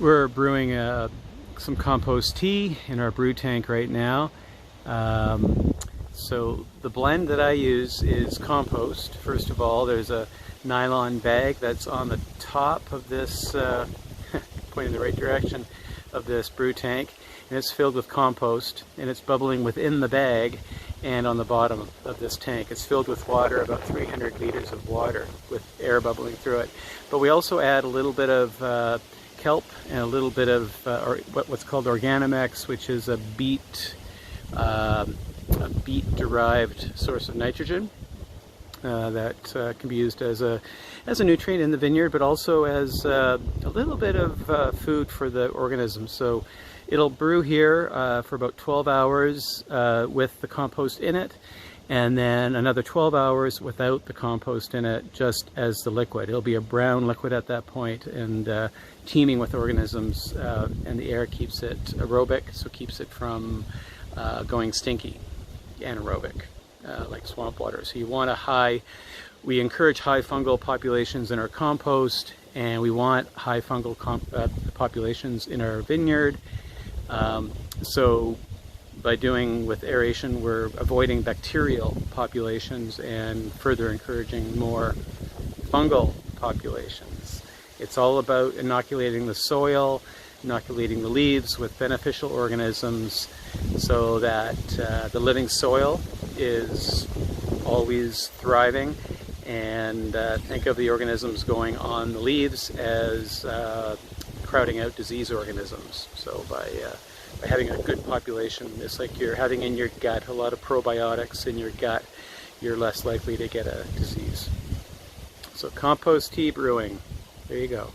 We're brewing some compost tea in our brew tank right now. So the blend that I use is compost. First of all, there's a nylon bag that's on the top of this, pointing in the right direction, of this brew tank, and it's filled with compost, and it's bubbling within the bag and on the bottom of this tank. It's filled with water, about 300 liters of water with air bubbling through it. But we also add a little bit of kelp and a little bit of what's called Organomex, which is a beet derived source of nitrogen that can be used as a nutrient in the vineyard, but also as a little bit of food for the organisms. So it'll brew here for about 12 hours with the compost in it, and then another 12 hours without the compost in it, just as the liquid. It'll be a brown liquid at that point, and teeming with organisms, and the air keeps it aerobic, so keeps it from going stinky, anaerobic, like swamp water. So you want we encourage high fungal populations in our compost, and we want high fungal populations in our vineyard. So by doing with aeration, we're avoiding bacterial populations and further encouraging more fungal populations. It's all about inoculating the soil, inoculating the leaves with beneficial organisms, so that the living soil is always thriving. And think of the organisms going on the leaves as crowding out disease organisms. So by having a good population, it's like you're having in your gut a lot of probiotics in your gut, you're less likely to get a disease. So compost tea brewing, there you go.